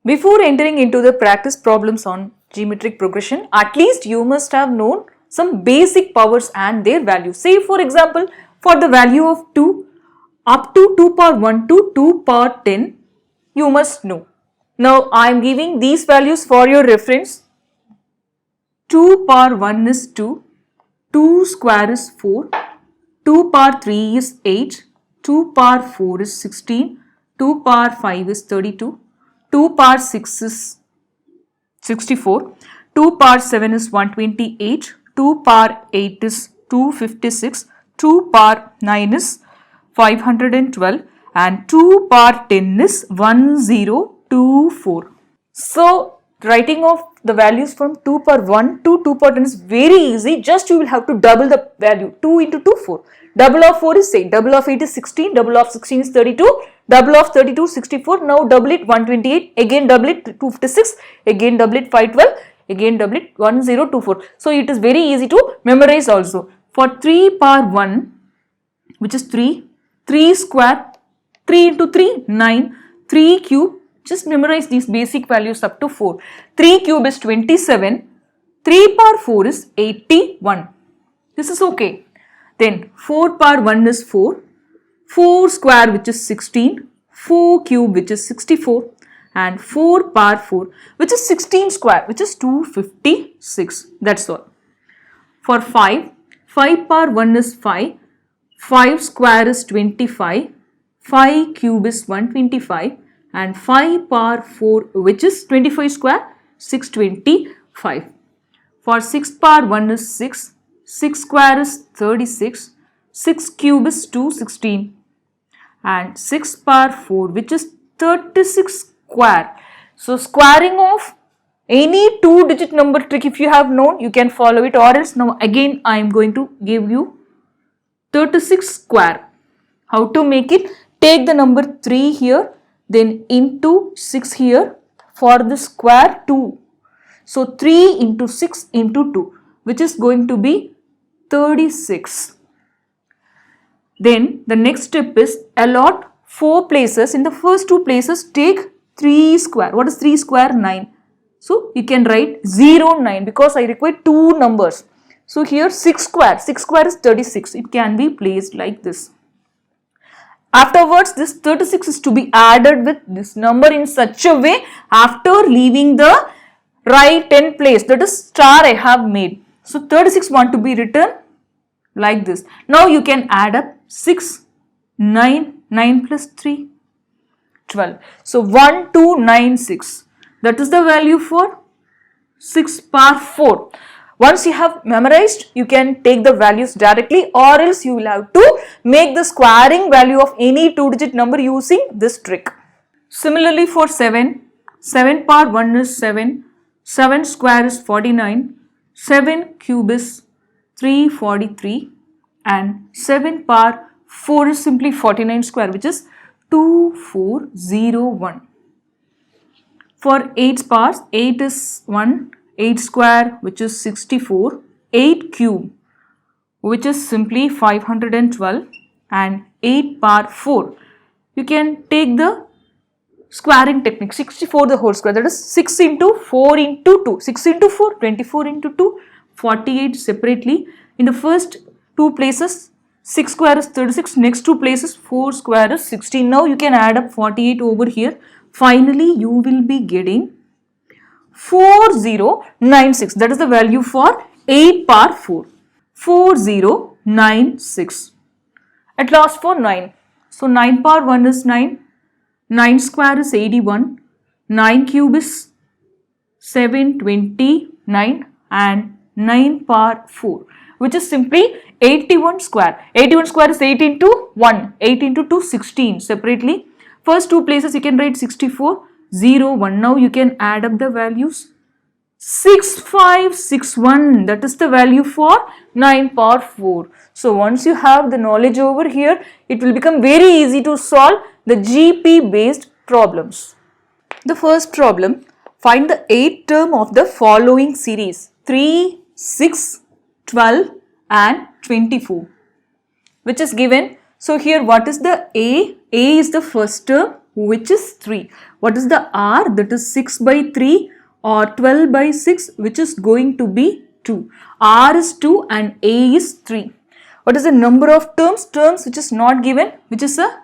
Before entering into the practice problems on geometric progression, at least you must have known some basic powers and their values. Say for example, for the value of 2 up to 2 power 1 to 2 power 10, you must know. Now I am giving these values for your reference. 2 power 1 is 2, 2 square is 4, 2 power 3 is 8, 2 power 4 is 16, 2 power 5 is 32, 2 power 6 is 64, 2 power 7 is 128, 2 power 8 is 256, 2 power 9 is 512 and 2 power 10 is 1024. So writing of the values from 2 power 1 to 2 power 10 is very easy. Just you will have to double the value. 2 into 2, 4. Double of 4 is 8. Double of 8 is 16. Double of 16 is 32. Double of 32 is 64. Now double it 128. Again double it 256. Again double it 512. Again double it 1024. So it is very easy to memorize also. For 3 power 1, which is 3, 3 square, 3 into 3, 9, 3 cube. Just memorize these basic values up to 4. 3 cube is 27. 3 power 4 is 81. This is okay. Then 4 power 1 is 4. 4 square which is 16. 4 cube which is 64. And 4 power 4 which is 16 square which is 256. That's all. For 5, 5 power 1 is 5. 5 square is 25. 5 cube is 125. And 5 power 4 which is 25 square 625. For 6 power 1 is 6, 6 square is 36, 6 cube is 216 and 6 power 4 which is 36 square. So squaring of any 2-digit number trick, if you have known, you can follow it, or else now again I am going to give you 36 square. How to make it? Take the number 3 here, then into 6 here for the square 2. So 3 into 6 into 2, which is going to be 36. Then the next step is allot 4 places. In the first 2 places, take 3 square. What is 3 square? 9. So you can write 0, 9 because I require 2 numbers. So here 6 square. 6 square is 36. It can be placed like this. Afterwards, this 36 is to be added with this number in such a way after leaving the right 10 place, that is star I have made. So 36 want to be written like this. Now you can add up 6, 9, 9 plus 3, 12. So 1296. That is the value for 6 power 4. Once you have memorized, you can take the values directly, or else you will have to make the squaring value of any 2-digit number using this trick. Similarly for 7, 7 power 1 is 7, 7 square is 49, 7 cube is 343 and 7 power 4 is simply 49 square which is 2401. For 8 powers, 8 is 1, 8 square which is 64, 8 cube which is simply 512 and 8 power 4. You can take the squaring technique, 64 the whole square, that is 6 into 4 into 2, 6 into 4, 24 into 2, 48 separately. In the first 2 places, 6 square is 36, next 2 places 4 square is 16. Now you can add up 48 over here. Finally, you will be getting 4096. That is the value for 8 power 4. 4096. At last for 9. So 9 power 1 is 9. 9 square is 81. 9 cube is 729 and 9 power 4 which is simply 81 square. 81 square is 8 into 1. 8 into 2, 16 separately. First 2 places you can write 64, 0, 1. Now you can add up the values. 6561, that is the value for 9 power 4. So once you have the knowledge over here, it will become very easy to solve the GP based problems. The first problem, find the 8th term of the following series 3, 6, 12 and 24 which is given. So here what is the A? A is the first term, which is 3. What is the R? That is 6 by 3 or 12 by 6, which is going to be 2. R is 2 and A is 3. What is the number of terms? Terms which is not given, which is a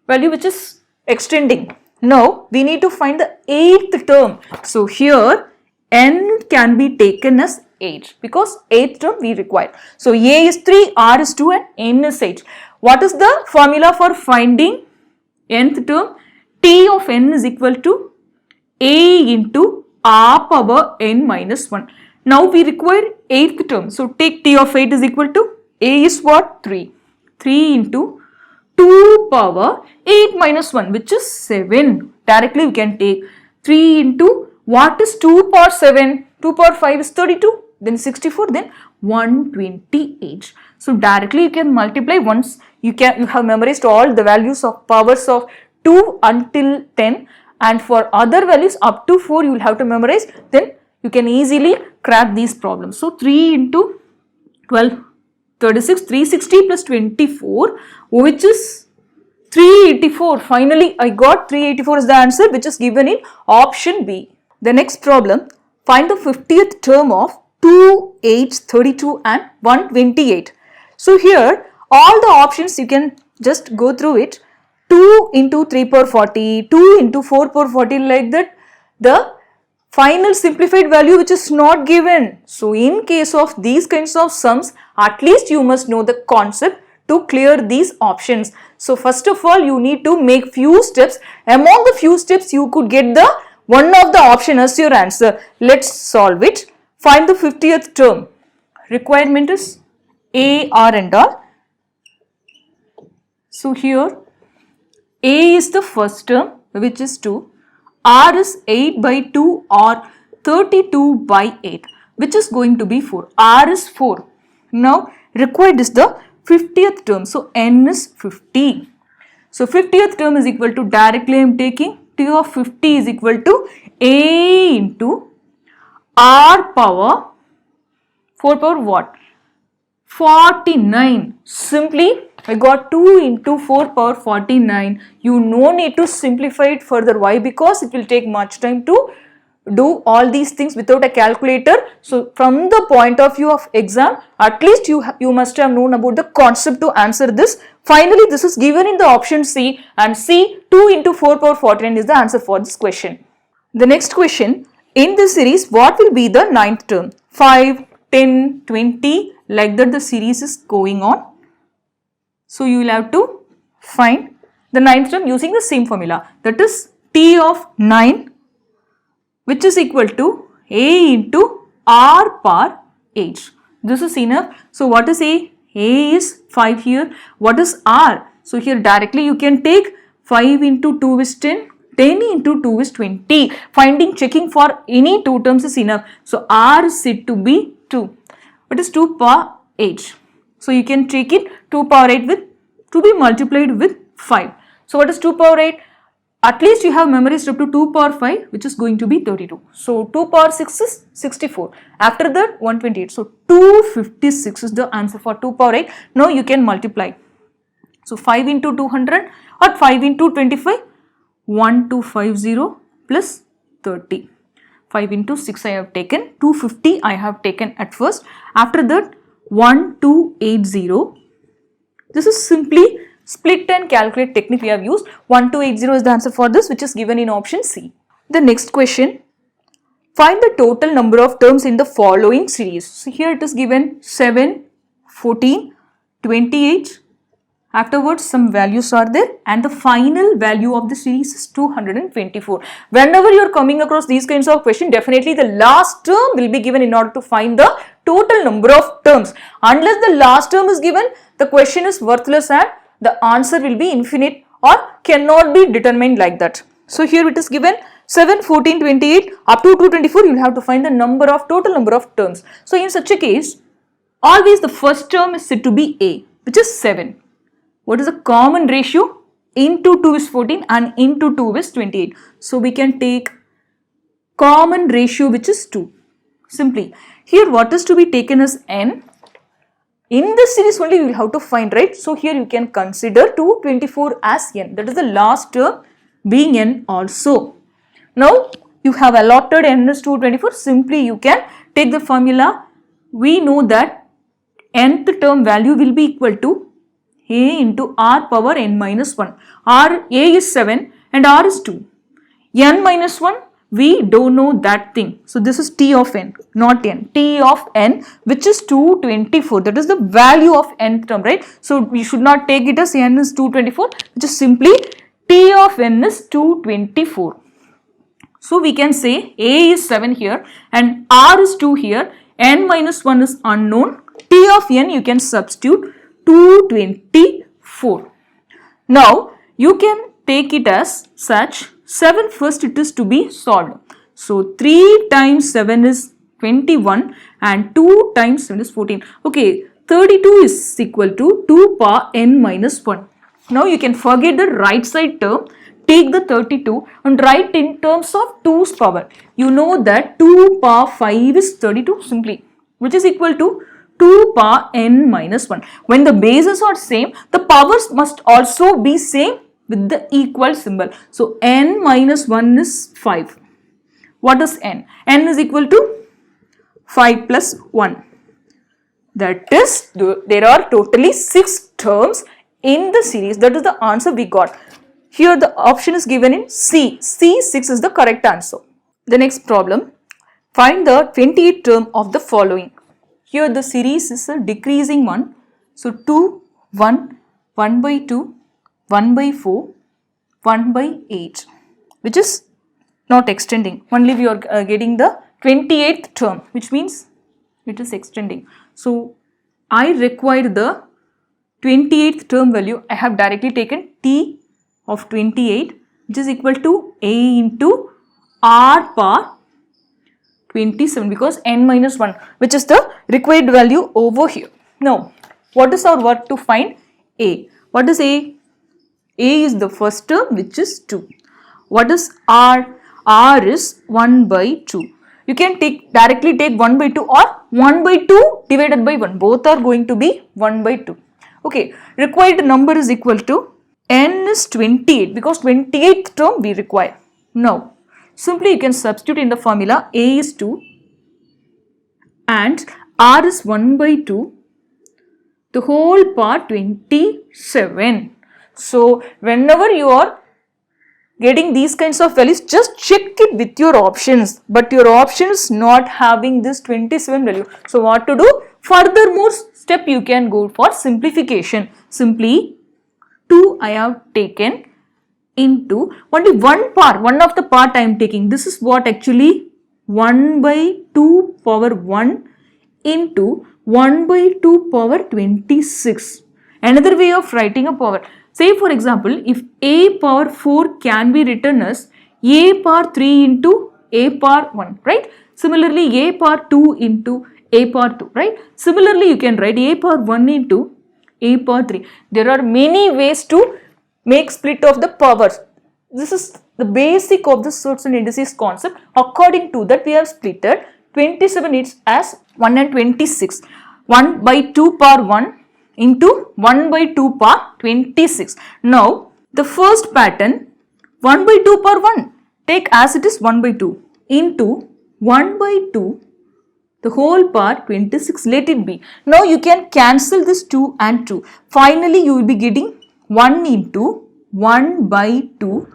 value which is extending. Now we need to find the 8th term. So here n can be taken as 8 because 8th term we require. So A is 3, R is 2 and n is 8. What is the formula for finding nth term? T of n is equal to A into R power n minus 1. Now we require 8th term. So take T of 8 is equal to A is what? 3. 3 into 2 power 8 minus 1, which is 7. Directly we can take 3 into what is 2 power 7? 2 power 5 is 32, then 64, then 128. So directly you can multiply once you have memorized all the values of powers of 2 until 10, and for other values up to 4 you will have to memorize. Then you can easily crack these problems. So 3 into 12, 36, 360 plus 24, which is 384. Finally, I got 384 is the answer, which is given in option B. The next problem, find the 50th term of 2, 8, 32 and 128. So here, all the options you can just go through it. 2 into 3 power 40, 2 into 4 power 40, like that. The final simplified value which is not given. So in case of these kinds of sums, at least you must know the concept to clear these options. So first of all, you need to make few steps. Among the few steps, you could get the one of the option as your answer. Let's solve it. Find the 50th term. Requirement is A, R and R. So here A is the first term, which is 2. R is 8 by 2 or 32 by 8, which is going to be 4. R is 4. Now required is the 50th term. So n is 50. So 50th term is equal to, directly I am taking T of 50 is equal to A into R power 4 power what? 49. Simply I got 2 into 4 power 49. You no need to simplify it further. Why? Because it will take much time to do all these things without a calculator. So from the point of view of exam, at least you must have known about the concept to answer this. Finally, this is given in the option C, and C, 2 into 4 power 49 is the answer for this question. The next question, in this series, what will be the 9th term? 5, 10, 20, like that the series is going on. So you will have to find the 9th term using the same formula, that is T of 9, which is equal to A into R power 8. This is enough. So what is A? A is 5 here. What is R? So here directly you can take 5 into 2 is 10, 10 into 2 is 20. Checking for any two terms is enough. So R is said to be 2. What is 2 power 8? So you can take it 2 power 8 with to be multiplied with 5. So what is 2 power 8? At least you have memorized up to 2 power 5, which is going to be 32. So 2 power 6 is 64. After that 128. So 256 is the answer for 2 power 8. Now you can multiply. So 5 into 200 or 5 into 25, 1250 plus 30. 5 into 6 I have taken, 250 I have taken at first. After that 1280. This is simply split and calculate technique we have used. 1280 is the answer for this, which is given in option C. The next question, find the total number of terms in the following series. So here it is given 7, 14, 28. Afterwards some values are there and the final value of the series is 224. Whenever you are coming across these kinds of questions, definitely the last term will be given in order to find the total number of terms. Unless the last term is given, the question is worthless and the answer will be infinite or cannot be determined like that. So here it is given 7, 14, 28 up to 224. You will have to find the total number of terms. So in such a case, always the first term is said to be A, which is 7. What is the common ratio? Into 2 is 14 and into 2 is 28. So we can take common ratio, which is 2. Simply, here what is to be taken as n? In this series only you will have to find, right? So here you can consider 224 as n. That is the last term being n also. Now you have allotted n is 224. Simply you can take the formula. We know that nth term value will be equal to a into r power n minus 1. A is 7 and r is 2. N minus 1, we don't know that thing. So this is t of n, not n. T of n, which is 224. That is the value of nth term, right? So we should not take it as n is 224, which is simply t of n is 224. So we can say a is 7 here and r is 2 here. N minus 1 is unknown. T of n you can substitute 224. Now you can take it as such. 7 first it is to be solved. So 3 times 7 is 21 and 2 times 7 is 14. Okay, 32 is equal to 2 power n minus 1. Now you can forget the right side term. Take the 32 and write in terms of 2's power. You know that 2 power 5 is 32 simply, which is equal to 2 power n minus 1. When the bases are same, the powers must also be same with the equal symbol. So n minus 1 is 5. What is n? N is equal to 5 plus 1. That is, there are totally 6 terms in the series. That is the answer we got. Here the option is given in C. C6 is the correct answer. The next problem. Find the 28th term of the following. Here the series is a decreasing one. So 2, 1, 1 by 2, 1 by 4, 1 by 8, which is not extending. Only we are getting the 28th term, which means it is extending. So I require the 28th term value. I have directly taken t of 28, which is equal to a into r power 27, because n minus 1, which is the required value over here. Now, what is our work to find a? What is a? A is the first term, which is 2. What is r? R is 1 by 2. You can directly take 1 by 2 or 1 by 2 divided by 1. Both are going to be 1 by 2. Okay, required number is equal to n is 28, because 28th term we require. Now, simply you can substitute in the formula. A is 2 and r is 1 by 2. The whole part 27. So, whenever you are getting these kinds of values, just check it with your options. But your option is not having this 27 value. So, what to do? Furthermore step you can go for simplification. Simply 2 I have taken into only one of the part I am taking. This is what actually 1 by 2 power 1 into 1 by 2 power 26. Another way of writing a power. Say for example, if a power 4 can be written as a power 3 into a power 1, right? Similarly, a power 2 into a power 2, right? Similarly, you can write a power 1 into a power 3. There are many ways to make split of the powers. This is the basic of the sorts and indices concept. According to that, we have splitted 27 is as 1 and 26. 1 by 2 power 1 into 1 by 2 power 26. Now, the first pattern 1 by 2 power 1, take as it is 1 by 2 into 1 by 2 the whole power 26, let it be. Now, you can cancel this 2 and 2. Finally, you will be getting 1 into 1 by 2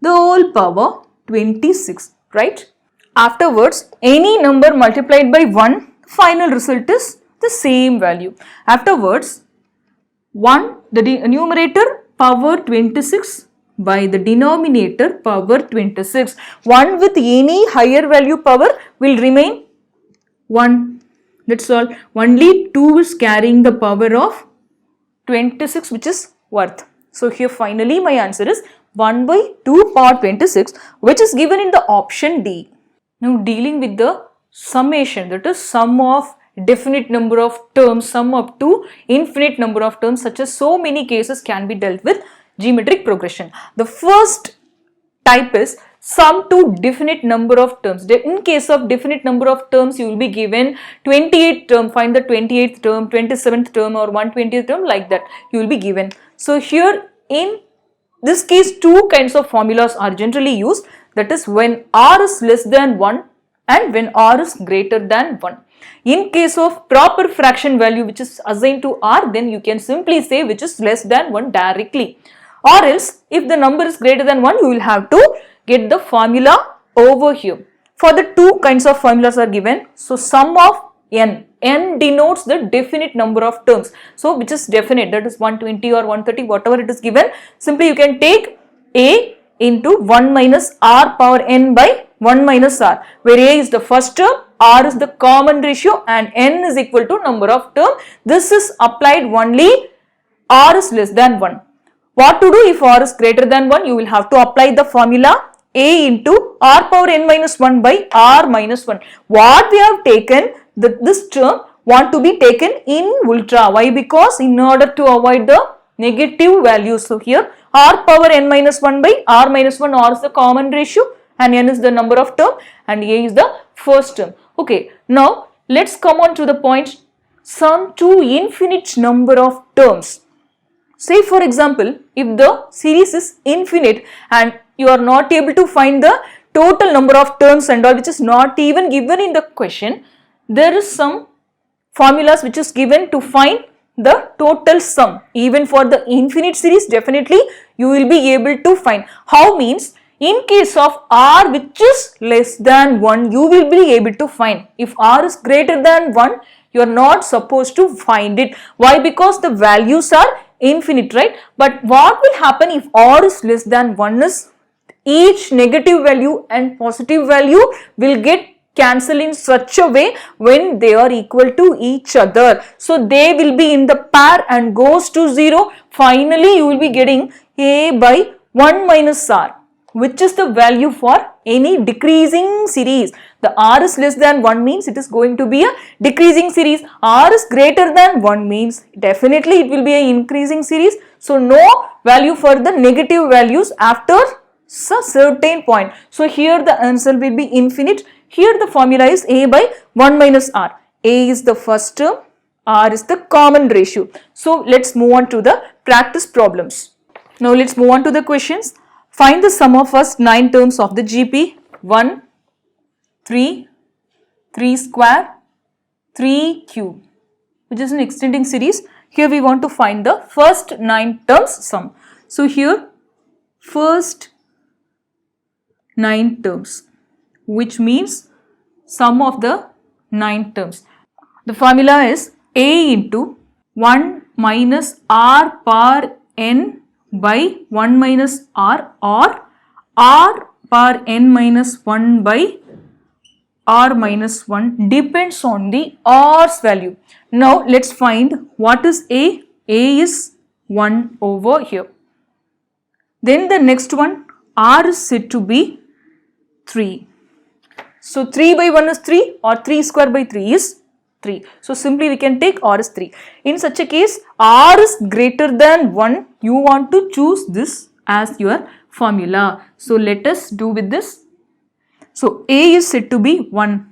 the whole power 26, right? Afterwards, any number multiplied by 1, final result is the same value. Afterwards, 1, the numerator power 26 by the denominator power 26. 1 with any higher value power will remain 1. That's all. Only 2 is carrying the power of 26, which is worth. So here finally my answer is 1 by 2 power 26, which is given in the option D. Now dealing with the summation, that is sum of definite number of terms, sum up to infinite number of terms, such as so many cases can be dealt with geometric progression. The first type is sum to definite number of terms. In case of definite number of terms, you will be given 28th term, find the 28th term, 27th term or 120th term, like that you will be given. So here in this case, two kinds of formulas are generally used, that is when r is less than 1 and when r is greater than 1. In case of proper fraction value which is assigned to r, then you can simply say which is less than 1 directly, or else if the number is greater than 1, you will have to get the formula over here. For the two kinds of formulas are given, so sum of n denotes the definite number of terms, so which is definite, that is 120 or 130, whatever it is given. Simply you can take a into 1 minus r power n by 1 minus r, where a is the first term, r is the common ratio and n is equal to number of term. This is applied only r is less than 1. What to do if r is greater than 1? You will have to apply the formula a into r power n minus 1 by r minus 1. What we have taken, this term want to be taken in ultra. Why? Because in order to avoid the negative values. So here r power n minus 1 by r minus 1, r is the common ratio and n is the number of term and a is the first term. Okay, now let's come on to the point, sum to infinite number of terms. Say for example, if the series is infinite and you are not able to find the total number of terms and all, which is not even given in the question, there is some formulas which is given to find the total sum. Even for the infinite series, definitely you will be able to find. How means, in case of r which is less than 1, you will be able to find. If r is greater than 1, you are not supposed to find it. Why? Because the values are infinite, right? But what will happen if r is less than 1 is, each negative value and positive value will get cancel in such a way when they are equal to each other. So they will be in the pair and goes to 0. Finally, you will be getting a by 1 minus r, which is the value for any decreasing series. The r is less than 1 means it is going to be a decreasing series. R is greater than 1 means definitely it will be an increasing series. So no value for the negative values after a certain point. So here the answer will be infinite. Here the formula is a by 1 minus r. A is the first term, r is the common ratio. So let's move on to the practice problems. Now let's move on to the questions. Find the sum of first 9 terms of the GP. 1, 3, 3 square, 3 cube, which is an extending series. Here we want to find the first 9 terms sum. So here first 9 terms, which means sum of the 9 terms. The formula is a into 1 minus r power n by 1 minus r, or r power n minus 1 by r minus 1, depends on the r's value. Now let's find what is a. A is 1 over here. Then the next one, r is said to be 3. So 3 by 1 is 3, or 3 square by 3 is 3. So simply we can take r is 3. In such a case, r is greater than 1, you want to choose this as your formula. So let us do with this. So a is said to be 1.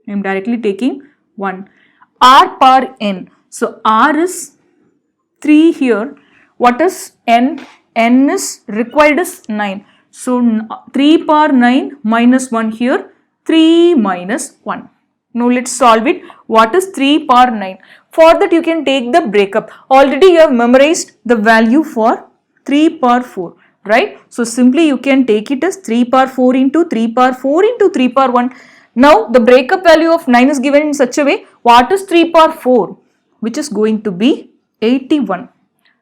I am directly taking 1. R power n. So r is 3 here. What is n? N is required is 9. So 3 power 9 minus 1 here. 3 minus 1. Now let's solve it. What is 3 power 9? For that you can take the breakup. Already you have memorized the value for 3 power 4. Right? So simply you can take it as 3 power 4 into 3 power 4 into 3 power 1. Now the breakup value of 9 is given in such a way. What is 3 power 4? Which is going to be 81.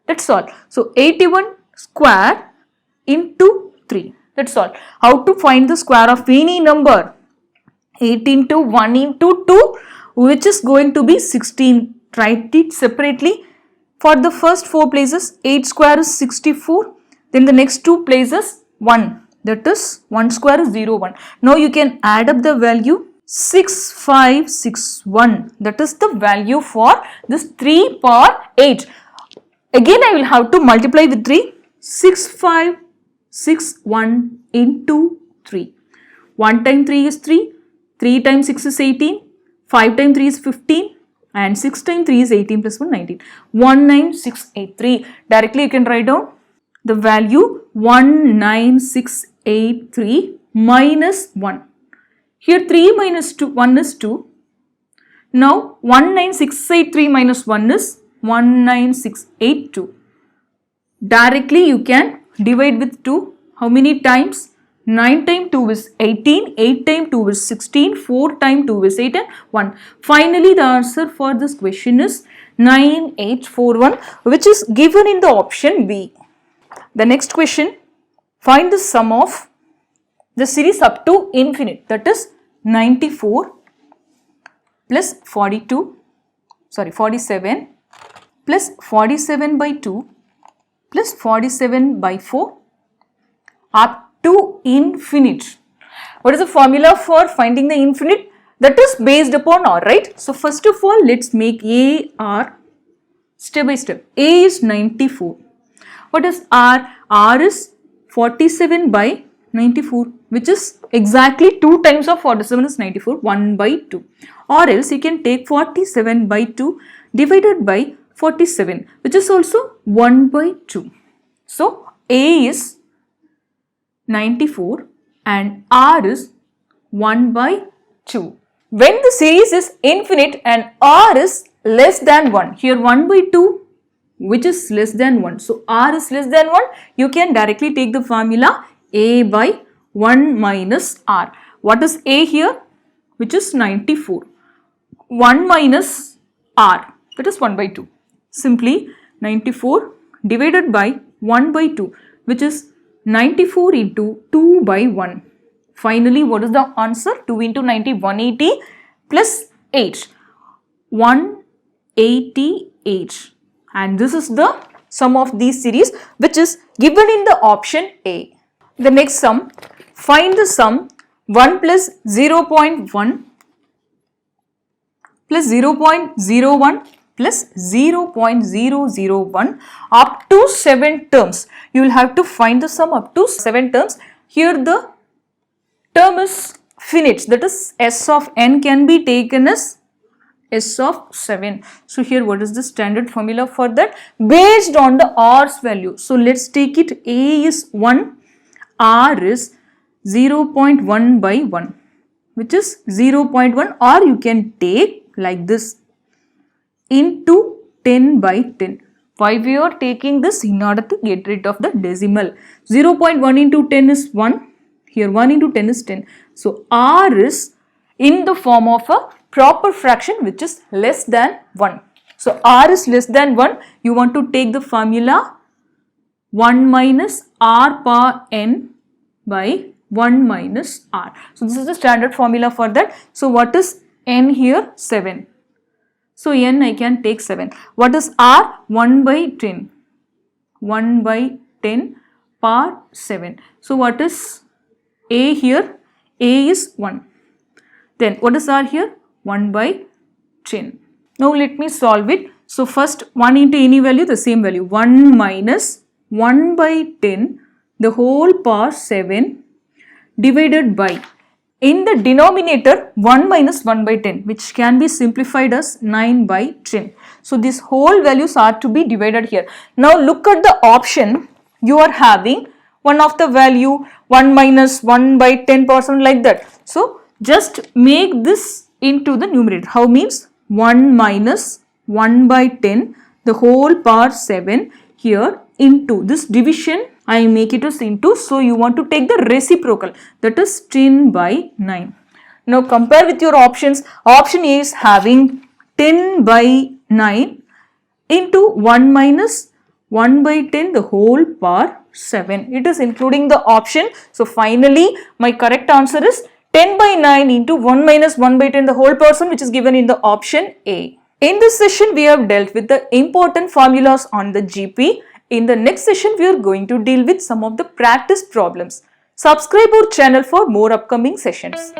That's all. So 81 square into 3. That's all. How to find the square of any number? 8 into 1 into 2, which is going to be 16. Write it separately. For the first 4 places, 8 square is 64. Then the next 2 places, 1. That is 1 square is 0, 1. Now you can add up the value 6561. That is the value for this 3 power 8. Again I will have to multiply with 3. 6561 into 3. 1 times 3 is 3. 3 times 6 is 18. 5 times 3 is 15. And 6 times 3 is 18 plus 1, 19. 19683. Directly you can write down. the value 19683 minus 1. Here 3 minus 2, 1 is 2. Now 19683 minus 1 is 19682. Directly you can divide with 2. How many times? 9 times 2 is 18, 8 times 2 is 16, 4 times 2 is 8 and 1. Finally, the answer for this question is 9841, which is given in the option B. The next question, find the sum of the series up to infinite, that is 94 plus 47 plus 47 by 2 plus 47 by 4 up to infinite. What is the formula for finding the infinite? That is based upon R, right? So first of all, let's make A R step by step. A is 94. What is R? R is 47 by 94, which is exactly 2 times of 47 is 94, 1 by 2. Or else you can take 47 by 2 divided by 47, which is also 1 by 2. So A is 94 and R is 1 by 2. When the series is infinite and R is less than 1, here 1 by 2, which is less than 1. So R is less than 1, you can directly take the formula A by 1 minus R. What is A here? Which is 94. 1 minus R, that is 1 by 2. Simply 94 divided by 1 by 2, which is 94 into 2 by 1. Finally, what is the answer? 2 into 90, 180 plus 8. 188. And this is the sum of these series, which is given in the option A. The next sum, find the sum 1 plus 0.1 plus 0.01 plus 0.001 up to 7 terms. You will have to find the sum up to 7 terms. Here the term is finite, that is S of n can be taken as S of 7. So here what is the standard formula for that? Based on the R's value. So let's take it. A is 1, R is 0.1 by 1, which is 0.1, or you can take like this into 10 by 10. Why we are taking this? In order to get rid of the decimal. 0.1 into 10 is 1. Here 1 into 10 is 10. So R is in the form of a proper fraction which is less than 1. So R is less than 1. You want to take the formula 1 minus R power n by 1 minus R. So this is the standard formula for that. So what is n here? 7. So n I can take 7. What is R? 1 by 10. 1 by 10 power 7. So what is A here? A is 1. Then what is R here? 1 by 10. Now let me solve it. So first 1 into any value, the same value. 1 minus 1 by 10, the whole power 7 divided by, in the denominator 1 minus 1 by 10, which can be simplified as 9 by 10. So these whole values are to be divided here. Now look at the option. You are having one of the value 1 minus 1 by 10% like that. So just make this into the numerator. How means 1 minus 1 by 10, the whole power 7 here into this division. I make it as into, so you want to take the reciprocal, that is 10 by 9. Now compare with your options. Option A is having 10 by 9 into 1 minus 1 by 10 the whole power 7. It is including the option. So finally my correct answer is 10 by 9 into 1 minus 1 by 10 the whole power 7, which is given in the option A. In this session we have dealt with the important formulas on the GP. In the next session, we are going to deal with some of the practice problems. Subscribe our channel for more upcoming sessions.